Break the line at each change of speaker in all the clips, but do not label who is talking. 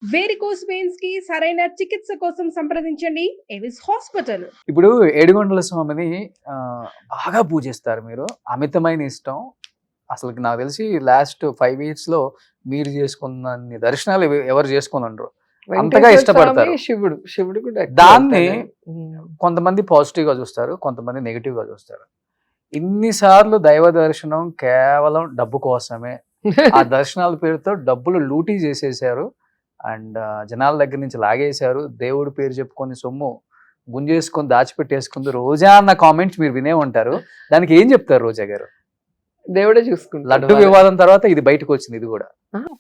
Varicose veins కి సరైన చికిత్స కోసం సంప్రదించండి ఎవిస్ హాస్పిటల్.
ఇప్పుడు ఏడుగొండల స్వామిని బాగా పూజిస్తారు మీరు. అమితమైన ఇష్టం. అసలుకి నాకు తెలిసి లాస్ట్ 5 ఇయర్స్‌లో మీరు చేసుకున్నన్ని దర్శనాలు ఎవరు చేసుకోనుండరు. అంతగా
వెంకటేశ్వర
ఇష్టపడతారు.
స్వామి, శివుడు కూడా ఎక్కువ
దాన్ని
వెళ్తాను.
కొంతమంది పాజిటివ్‌గా చూస్తారు. కొంతమంది నెగెటివ్‌గా చూస్తారు. ఇన్ని సార్లు దైవ దర్శనం కేవలం డబ్బు కోసమే. ఆ దర్శనాల పేరుతో డబ్బులు లూటీ చేసేసారు. అండ్ జనాల దగ్గర నుంచి లాగేశారు. దేవుడి పేరు చెప్పుకొని సొమ్ము గుంజేసుకొని దాచిపెట్టేసుకుంది రోజా అన్న కామెంట్స్ మీరు వినే ఉంటారు. దానికి ఏం చెప్తారు రోజా గారు?
దేవుడే చూసుకుంటాడు.
లడ్డు వివాదం తర్వాత ఇది బయటకు వచ్చింది. ఇది కూడా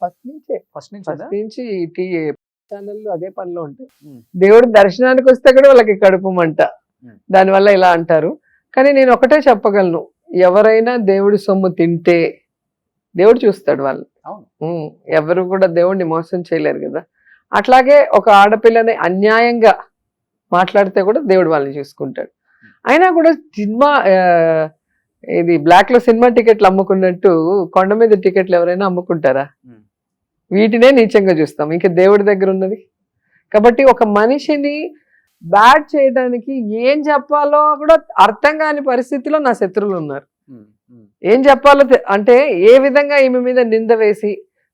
ఫస్ట్ నుంచే
ఫస్ట్
ఫస్ట్
నుంచి
నుంచి ఛానల్లో అదే పనిలో ఉంటాయి.
ఉమ్.
దేవుడి దర్శనానికి వస్తే కూడా వాళ్ళకి కడుపు మంట.
ఉమ్.
దానివల్ల ఇలా అంటారు. కానీ నేను ఒకటే చెప్పగలను, ఎవరైనా దేవుడి సొమ్ము తింటే దేవుడు చూస్తాడు వాళ్ళు.
అవును.
ఎవరు కూడా దేవుడిని మోసం చేయలేరు కదా. అట్లాగే ఒక ఆడపిల్లని అన్యాయంగా మాట్లాడితే కూడా దేవుడు వాళ్ళని చూసుకుంటాడు. అయినా కూడా సినిమా ఇది బ్లాక్ లో సినిమా టికెట్లు అమ్ముకున్నట్టు కొండ మీద టికెట్లు ఎవరైనా అమ్ముకుంటారా?
ఉమ్.
వీటినే నీచంగా చూస్తాం. ఇంకా దేవుడి దగ్గర ఉన్నది. కాబట్టి ఒక మనిషిని బ్యాడ్ చేయడానికి ఏం చెప్పాలో కూడా అర్థం కాని పరిస్థితిలో నా శత్రువులు ఉన్నారు.
ఉమ్. ఉమ్.
ఏం చెప్పాలో అంటే ఏ విధంగా ఈమె మీద నింద వేసి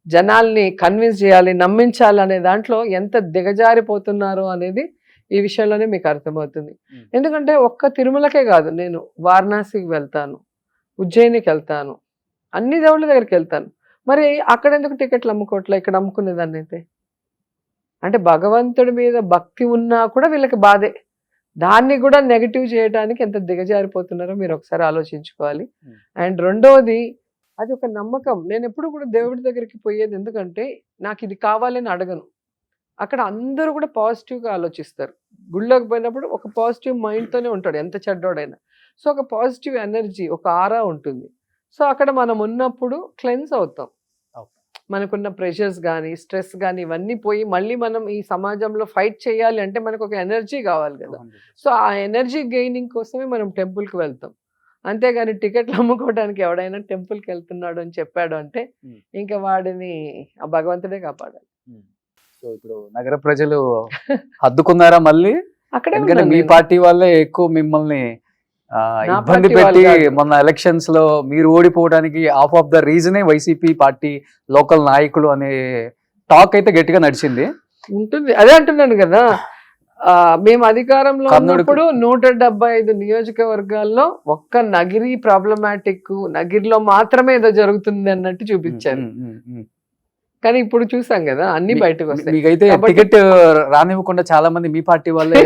జనాల్ని కన్విన్స్ చేయాలి, నమ్మించాలి అనే దాంట్లో ఎంత దిగజారిపోతున్నారో అనేది ఈ విషయంలోనే మీకు అర్థమవుతుంది. ఎందుకంటే ఒక్క తిరుమలకే కాదు, నేను వారణాసికి వెళ్తాను, ఉజ్జయినికి వెళ్తాను, అన్ని దేవుళ్ళ దగ్గరికి వెళ్తాను. మరి అక్కడ ఎందుకు టికెట్లు అమ్ముకోవట్లే, ఇక్కడ అమ్ముకునేదాన్ని అయితే? అంటే భగవంతుడి మీద భక్తి ఉన్నా కూడా వీళ్ళకి బాధే. దాన్ని కూడా నెగిటివ్ చేయడానికి ఎంత దిగజారిపోతున్నారో మీరు ఒకసారి ఆలోచించుకోవాలి. అండ్ రెండోది, అది ఒక నమ్మకం. నేను ఎప్పుడు కూడా దేవుడి దగ్గరికి పోయేది ఎందుకంటే నాకు ఇది కావాలని అడగను. అక్కడ అందరూ కూడా పాజిటివ్గా ఆలోచిస్తారు. గుళ్ళోకి పోయినప్పుడు ఒక పాజిటివ్ మైండ్తోనే ఉంటాడు ఎంత చెడ్డోడైనా. సో ఒక పాజిటివ్ ఎనర్జీ, ఒక ఆరా ఉంటుంది. సో అక్కడ మనం ఉన్నప్పుడు క్లెన్స్ అవుతాం. మనకున్న ప్రెషర్స్ కానీ, స్ట్రెస్ కానీ ఇవన్నీ పోయి మళ్ళీ మనం ఈ సమాజంలో ఫైట్ చేయాలి అంటే మనకు ఒక ఎనర్జీ కావాలి కదా. సో ఆ ఎనర్జీ గెయినింగ్ కోసమే మనం టెంపుల్కి వెళ్తాం. అంతేగాని టికెట్లు అమ్ముకోవడానికి ఎవడైనా టెంపుల్కి వెళ్తున్నాడు అని చెప్పాడు అంటే ఇంకా వాడిని ఆ భగవంతుడే కాపాడాలి.
సో ఇప్పుడు నగర ప్రజలు హద్దుకున్నారా మళ్ళీ?
అక్కడే
ఎందుకంటే
ఉన్నాను
మీ
నేను.
పార్టీ వాళ్ళే ఎక్కువ మిమ్మల్ని
నా
ఇబ్బంది
పార్టీ వాళ్ళు
పెట్టి
కాదు.
మొన్న ఎలక్షన్స్ లో మీరు ఓడిపోవడానికి హాఫ్ ఆఫ్ ద రీజనే వైసీపీ పార్టీ లోకల్ నాయకులు అనే టాక్ అయితే గట్టిగా నడిచింది.
ఉంటుంది. అదే అంటున్నాను కదా, మేము అధికారంలో
కర్ణుడికి-
ఉన్నప్పుడు 175 నియోజకవర్గాల్లో ఒక్క నగిరి ప్రాబ్లమాటిక్, నగిరిలో మాత్రమే ఏదో జరుగుతుంది అన్నట్టు చూపించారు. కానీ ఇప్పుడు చూసాం కదా అన్ని బయటకు వస్తాయి.
మీకైతే
కాబట్టి-
టికెట్ రానివ్వకుండా చాలా మంది మీ పార్టీ వాళ్ళే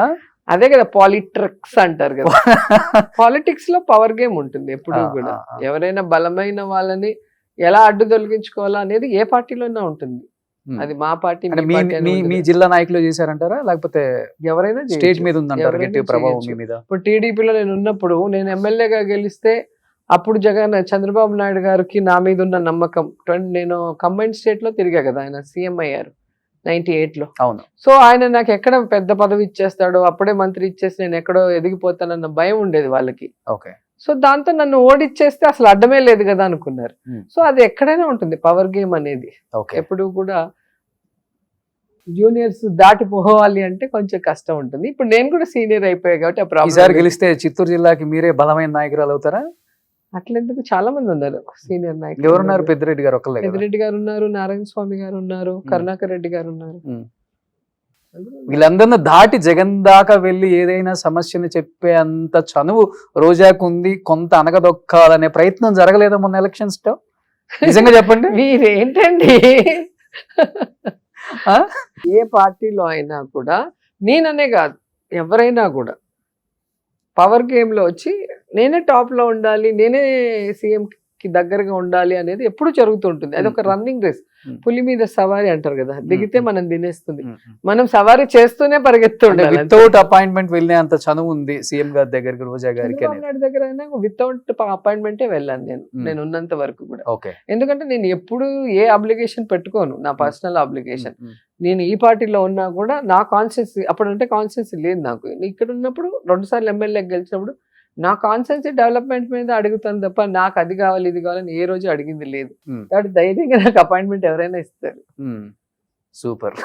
ఆ?
అదే కదా పాలిట్రిక్స్ అంటారు కదా. పాలిటిక్స్ లో పవర్ గేమ్ ఉంటుంది ఎప్పుడు కూడా. ఎవరైనా బలమైన వాళ్ళని ఎలా అడ్డు తొలగించుకోవాలా అనేది ఏ పార్టీలోనే ఉంటుంది. అది మా పార్టీ,
అంటే
మీ పార్టీ అని
మీ
ఉండదు.
జిల్లా నాయకులు చేశారంటారా లేకపోతే
ఎవరైనా
స్టేట్
చేయొచ్చు.
మీద ఉందంటారు
ఎవరైనా
గట్టి ప్రభావం మీ
చేయొచ్చు.
మీద?
ఇప్పుడు టీడీపీలో నేను ఉన్నప్పుడు, నేను ఎమ్మెల్యేగా గెలిస్తే అప్పుడు చంద్రబాబు నాయుడు గారికి నా మీద ఉన్న నమ్మకం, నేను కంబైన్ స్టేట్ లో తిరిగా కదా, ఆయన సీఎం అయ్యారు 98లో.
అవును.
సో ఆయన నాకు ఎక్కడ పెద్ద పదవి ఇచ్చేస్తాడో, అప్పుడే మంత్రి ఇచ్చేసి నేను ఎక్కడో ఎదిగిపోతానన్న భయం ఉండేది వాళ్ళకి.
ఓకే.
సో దాంతో నన్ను ఓడిచ్చేస్తే అసలు అడ్డమే లేదు కదా అనుకున్నారు. సో అది ఎక్కడైనా ఉంటుంది పవర్ గేమ్ అనేది.
ఓకే.
ఎప్పుడు కూడా జూనియర్స్ దాటిపోవాలి అంటే కొంచెం కష్టం ఉంటుంది. ఇప్పుడు నేను కూడా సీనియర్ అయిపోయా కాబట్టి ఆ
ఈసారి
ప్రాబ్లం.
గెలిస్తే చిత్తూరు జిల్లాకి మీరే బలమైన నాయకురాలు అవుతారా?
అట్లెందుకు, చాలా మంది ఉన్నారు సీనియర్ నాయకులు.
ఎవరున్నారు? పెద్దిరెడ్డి గారు ఒక్కలే కదా?
పెద్దిరెడ్డి గారు ఉన్నారు, నారాయణ స్వామి గారు ఉన్నారు, కరుణాకర్ రెడ్డి గారు ఉన్నారు.
వీళ్ళందరినీ దాటి జగన్ దాకా వెళ్ళి ఏదైనా సమస్యని చెప్పే అంత చనువు రోజాకు ఉంది. కొంత అనగదొక్కాలనే ప్రయత్నం జరగలేదా మొన్న ఎలక్షన్స్ లో? నిజంగా చెప్పండి.
మీరేంటండి,
ఆ?
ఏ పార్టీలో అయినా కూడా, నేననే కాదు ఎవరైనా కూడా పవర్ గేమ్ లో వచ్చి నేనే టాప్ లో ఉండాలి, నేనే సీఎం కి దగ్గరగా ఉండాలి అనేది ఎప్పుడు జరుగుతుంటుంది. అది ఒక రన్నింగ్ రేస్. పులి మీద సవారీ అంటారు కదా, దిగితే మనం తినేస్తుంది. మనం సవారీ చేస్తూనే పరిగెత్తుండాలి.
వితౌట్ అపాయింట్మెంట్ వెళ్ళే అంత చనువు ఉంది సీఎం గారి దగ్గరికి, రోజా గారికి
చంద్రబాబు
అనేది.
నాయుడు దగ్గర అయినా వితౌట్ అపాయింట్మెంటే వెళ్ళాను నేను ఉన్నంత వరకు కూడా.
ఓకే.
ఎందుకంటే నేను ఎప్పుడు ఏ అబ్లిగేషన్ పెట్టుకోను, నా పర్సనల్ అబ్లిగేషన్. నేను ఈ పార్టీలో ఉన్నా కూడా నా కాన్స్టిట్యూన్సీ, అప్పుడంటే కాన్స్టిట్యూన్సీ లేదు నాకు. ఇక్కడ ఉన్నప్పుడు 2 సార్లు ఎమ్మెల్యే గెలిచినప్పుడు నా కాన్స్టిట్యూన్సీ డెవలప్మెంట్ మీద అడుగుతాను తప్ప నాకు అది కావాలి ఇది కావాలని ఏ రోజు అడిగింది లేదు. కాబట్టి ధైర్యంగా నాకు అపాయింట్మెంట్ ఎవరైనా ఇస్తారు.
సూపర్.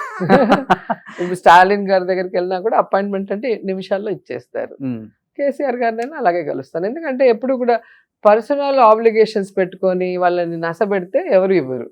ఇప్పుడు స్టాలిన్ గారి దగ్గరికి వెళ్ళినా కూడా అపాయింట్మెంట్ అంటే నిమిషాల్లో ఇచ్చేస్తారు. కేసీఆర్ గారినైనా అలాగే కలుస్తాను. ఎందుకంటే ఎప్పుడు కూడా పర్సనల్ ఆబ్లిగేషన్స్ పెట్టుకొని వాళ్ళని నసబెడితే ఎవరు ఇవ్వరు.